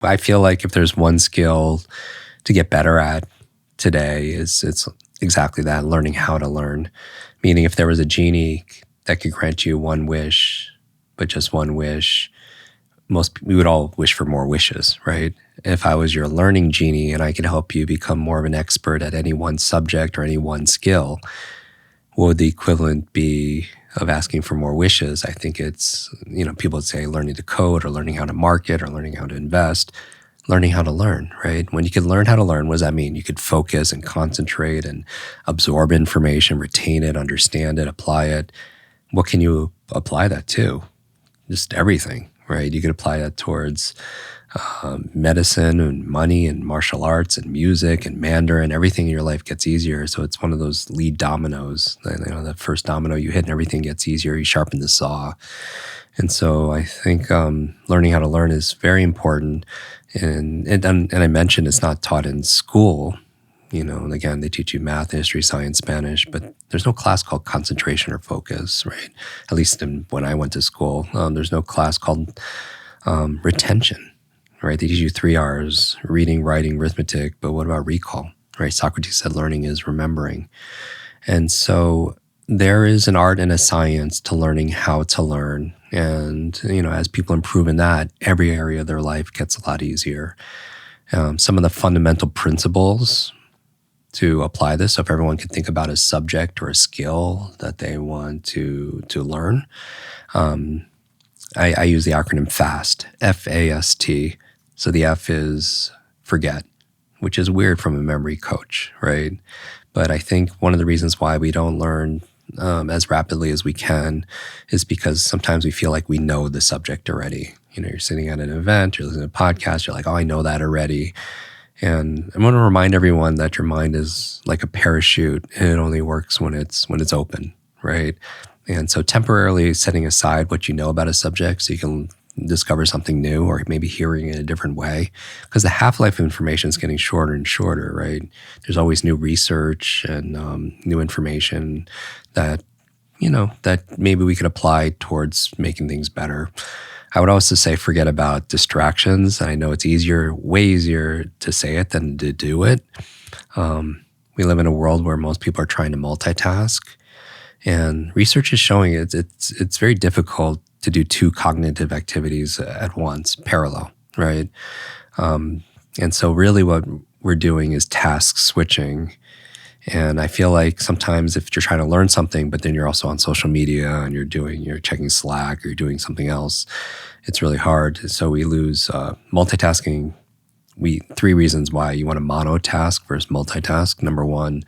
I feel like if there's one skill to get better at today, it's exactly that, learning how to learn. Meaning if there was a genie that could grant you one wish, but just one wish, we would all wish for more wishes, right? If I was your learning genie and I could help you become more of an expert at any one subject or any one skill, what would the equivalent be of asking for more wishes? I think it's, people would say learning to code or learning how to market or learning how to invest, learning how to learn, right? When you can learn how to learn, what does that mean? You could focus and concentrate and absorb information, retain it, understand it, apply it. What can you apply that to? Just everything, right? You could apply that towards medicine and money and martial arts and music and Mandarin. Everything in your life gets easier. So it's one of those lead dominoes. The first domino you hit and everything gets easier. You sharpen the saw. And so I think learning how to learn is very important. And I mentioned it's not taught in school. And again, they teach you math, history, science, Spanish, but there's no class called concentration or focus, right? At least when I went to school, there's no class called retention, right? They teach you 3 R's, reading, writing, arithmetic, but what about recall, right? Socrates said learning is remembering. And so there is an art and a science to learning how to learn. And, as people improve in that, every area of their life gets a lot easier. Some of the fundamental principles to apply this, so if everyone can think about a subject or a skill that they want to learn, I use the acronym FAST, F-A-S-T. So the F is forget, which is weird from a memory coach, right? But I think one of the reasons why we don't learn as rapidly as we can is because sometimes we feel like we know the subject already. You're sitting at an event, you're listening to a podcast, you're like, oh, I know that already. And I want to remind everyone that your mind is like a parachute and it only works when it's open, right? And so temporarily setting aside what you know about a subject so you can discover something new or maybe hearing it a different way, because the half-life of information is getting shorter and shorter, right? There's always new research and new information that, that maybe we could apply towards making things better. I would also say forget about distractions. I know it's way easier to say it than to do it. We live in a world where most people are trying to multitask, and research is showing it's very difficult to do 2 cognitive activities at once, parallel, right? And so really what we're doing is task switching. And I feel like sometimes if you're trying to learn something, but then you're also on social media and you're checking Slack or you're doing something else, it's really hard. So we lose multitasking. 3 reasons why you want to monotask versus multitask. Number 1,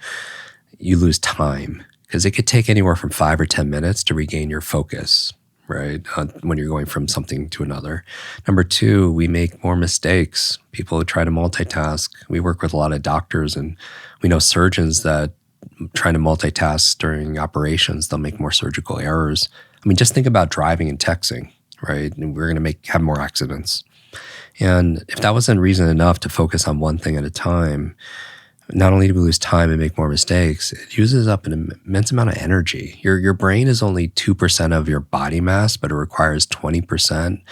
you lose time because it could take anywhere from 5 or 10 minutes to regain your focus, right? When you're going from something to another. Number 2, we make more mistakes. People who try to multitask. We work with a lot of doctors and we know surgeons that trying to multitask during operations, they'll make more surgical errors. I mean, just think about driving and texting, right? And we're going to have more accidents. And if that wasn't reason enough to focus on one thing at a time, not only do we lose time and make more mistakes, it uses up an immense amount of energy. Your brain is only 2% of your body mass, but it requires 20%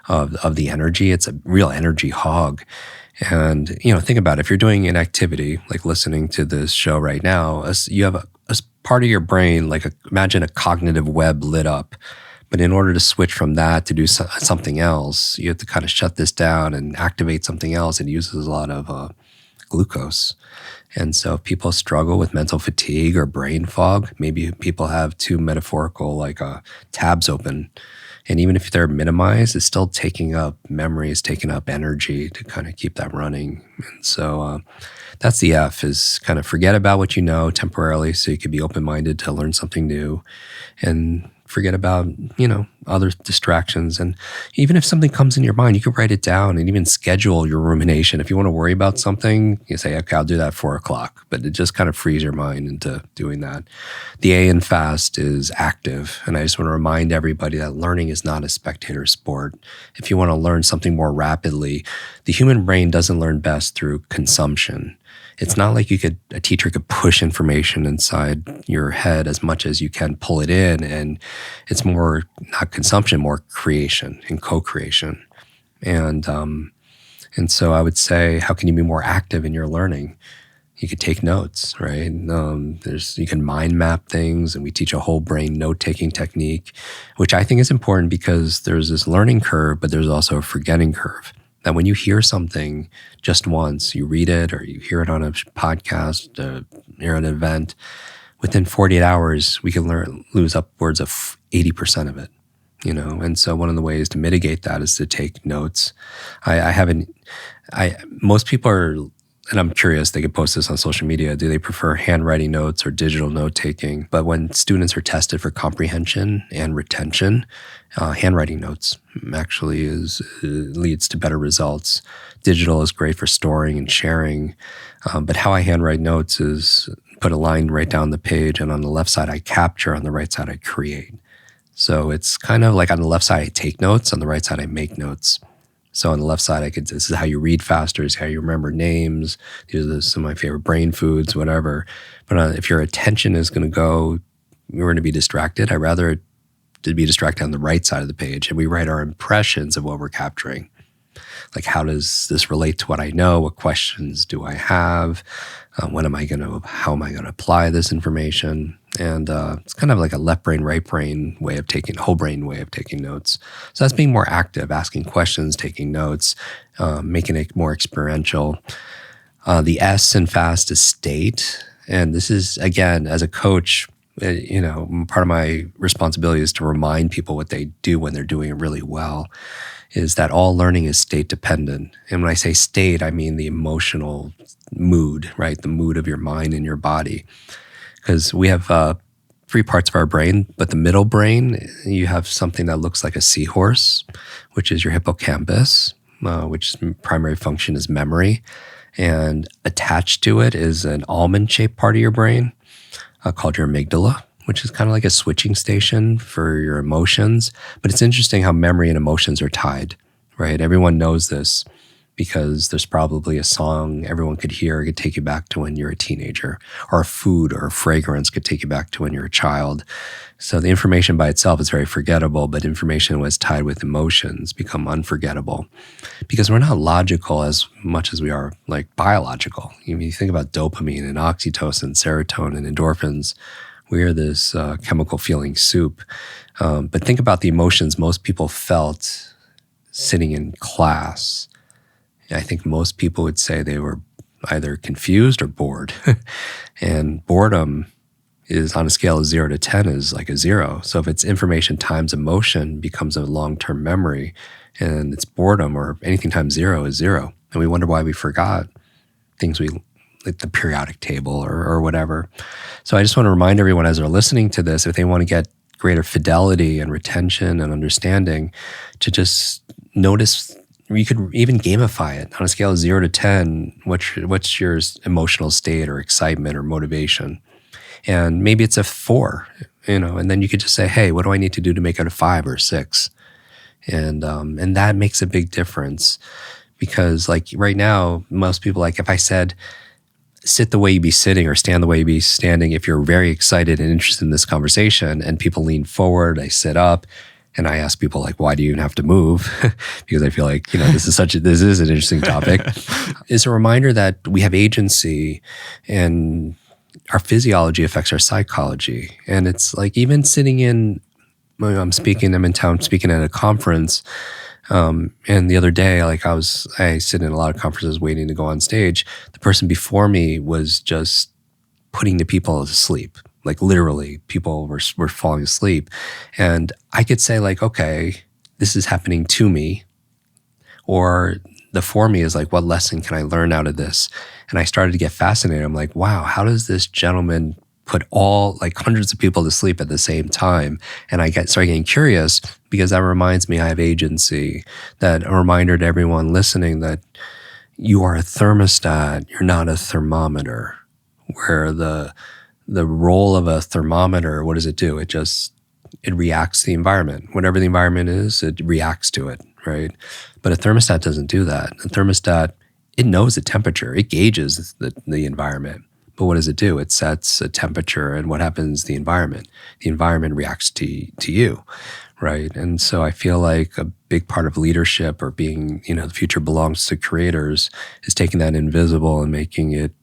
of the energy. It's a real energy hog. And, think about it. If you're doing an activity like listening to this show right now, you have a part of your brain, imagine a cognitive web lit up. But in order to switch from that to do something else, you have to kind of shut this down and activate something else. It uses a lot of glucose. And so if people struggle with mental fatigue or brain fog, maybe people have 2 metaphorical tabs open. And even if they're minimized, it's still taking up memory, it's taking up energy to kind of keep that running. And so that's the F, is kind of forget about what you know temporarily so you could be open-minded to learn something new, and forget about, other distractions. And even if something comes in your mind, you can write it down and even schedule your rumination. If you want to worry about something, you say, okay, I'll do that at 4:00, but it just kind of frees your mind into doing that. The A in FAST is active. And I just want to remind everybody that learning is not a spectator sport. If you want to learn something more rapidly, the human brain doesn't learn best through consumption. It's not like a teacher could push information inside your head as much as you can pull it in. And it's more not consumption, more creation and co-creation. And And so I would say, how can you be more active in your learning? You could take notes, right? You can mind map things, and we teach a whole brain note-taking technique, which I think is important because there's this learning curve, but there's also a forgetting curve. That when you hear something just once, you read it or you hear it on a podcast or an event, within 48 hours, we can lose upwards of 80% of it. And so one of the ways to mitigate that is to take notes. Most people are, and I'm curious, they could post this on social media. Do they prefer handwriting notes or digital note taking? But when students are tested for comprehension and retention, handwriting notes actually leads to better results. Digital is great for storing and sharing. But how I handwrite notes is put a line right down the page, and on the left side I capture, on the right side I create. So it's kind of like on the left side I take notes, on the right side I make notes. So on the left side, this is how you read faster, this is how you remember names. These are some of my favorite brain foods, whatever. But if your attention is going to go, you're going to be distracted. I'd rather to be distracted on the right side of the page. And we write our impressions of what we're capturing. Like, how does this relate to what I know? What questions do I have? How am I going to apply this information? And it's kind of like a left brain, right brain way of whole brain way of taking notes. So that's being more active, asking questions, taking notes, making it more experiential. The S in FAST is state. And this is, again, as a coach, part of my responsibility is to remind people what they do when they're doing it really well, is that all learning is state dependent. And when I say state, I mean the emotional mood, right? The mood of your mind and your body. Because we have 3 parts of our brain, but the middle brain, you have something that looks like a seahorse, which is your hippocampus, which primary function is memory. And attached to it is an almond-shaped part of your brain called your amygdala, which is kind of like a switching station for your emotions. But it's interesting how memory and emotions are tied, right? Everyone knows this because there's probably a song everyone could hear, could take you back to when you're a teenager, or a food or a fragrance could take you back to when you're a child. So the information by itself is very forgettable, but information was tied with emotions become unforgettable because we're not logical as much as we are like biological. You think about dopamine and oxytocin, serotonin, endorphins. We are this chemical feeling soup. But think about the emotions most people felt sitting in class. I think most people would say they were either confused or bored. And boredom is on a scale of 0 to 10 is like a 0. So if it's information times emotion becomes a long-term memory, and it's boredom or anything times 0 is 0. And we wonder why we forgot things like the periodic table or whatever. So I just want to remind everyone as they're listening to this, if they want to get greater fidelity and retention and understanding, to just notice. You could even gamify it on a scale of 0 to 10. What's your emotional state or excitement or motivation? And maybe it's a 4, and then you could just say, hey, what do I need to do to make it a 5 or 6? And that makes a big difference because like right now, most people, like if I said, sit the way you be sitting or stand the way you be standing, if you're very excited and interested in this conversation and people lean forward, they sit up. And I ask people like, why do you even have to move? Because I feel like, this is an interesting topic. It's a reminder that we have agency and our physiology affects our psychology. And it's like even sitting I'm in town speaking at a conference. And the other day, like I sit in a lot of conferences waiting to go on stage. The person before me was just putting the people to sleep. Like literally, people were falling asleep. And I could say like, okay, this is happening to me. Or the for me is like, what lesson can I learn out of this? And I started to get fascinated. I'm like, wow, how does this gentleman put hundreds of people to sleep at the same time? And I started getting curious because that reminds me I have agency. That a reminder to everyone listening that you are a thermostat, you're not a thermometer. Where the role of a thermometer, what does it do? It reacts to the environment. Whatever the environment is, it reacts to it, right? But a thermostat doesn't do that. A thermostat, it knows the temperature. It gauges the environment. But what does it do? It sets a temperature, and what happens to the environment? The environment reacts to you, right? And so I feel like a big part of leadership or being, the future belongs to creators is taking that invisible and making it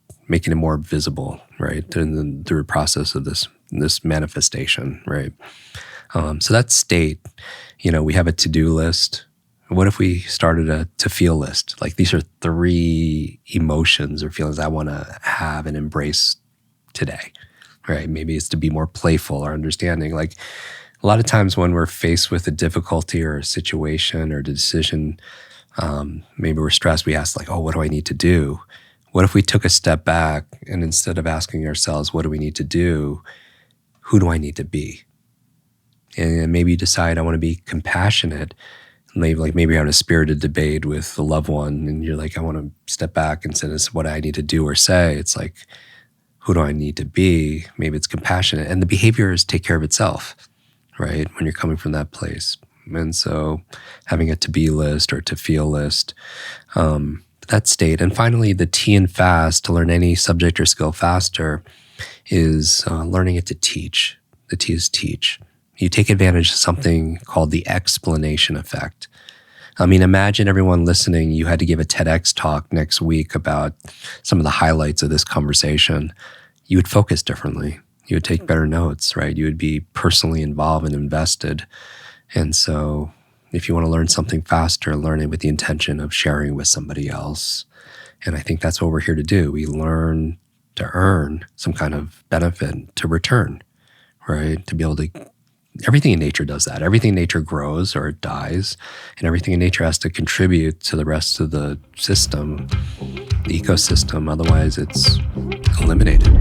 more visible, right? Through the process of this manifestation, right? So that state, we have a to-do list. What if we started a to-feel list? Like these are 3 emotions or feelings I want to have and embrace today, right? Maybe it's to be more playful or understanding. Like a lot of times when we're faced with a difficulty or a situation or a decision, maybe we're stressed, we ask like, oh, what do I need to do? What if we took a step back and instead of asking ourselves, what do we need to do? Who do I need to be? And maybe you decide I want to be compassionate. Maybe you're having a spirited debate with a loved one and you're like, I want to step back instead of what I need to do or say. It's like, who do I need to be? Maybe it's compassionate. And the behaviors take care of itself, right? When you're coming from that place. And so having a to-be list or to-feel list, that state. And finally, the T in fast, to learn any subject or skill faster, is learning it to teach. The T is teach. You take advantage of something called the explanation effect. I mean, imagine everyone listening, you had to give a TEDx talk next week about some of the highlights of this conversation. You would focus differently. You would take better notes, right? You would be personally involved and invested. And so if you want to learn something faster, learn it with the intention of sharing with somebody else. And I think that's what we're here to do. We learn to earn some kind of benefit to return, right? To be able to everything in nature does that. Everything in nature grows or it dies, and everything in nature has to contribute to the rest of the system, the ecosystem. Otherwise, it's eliminated.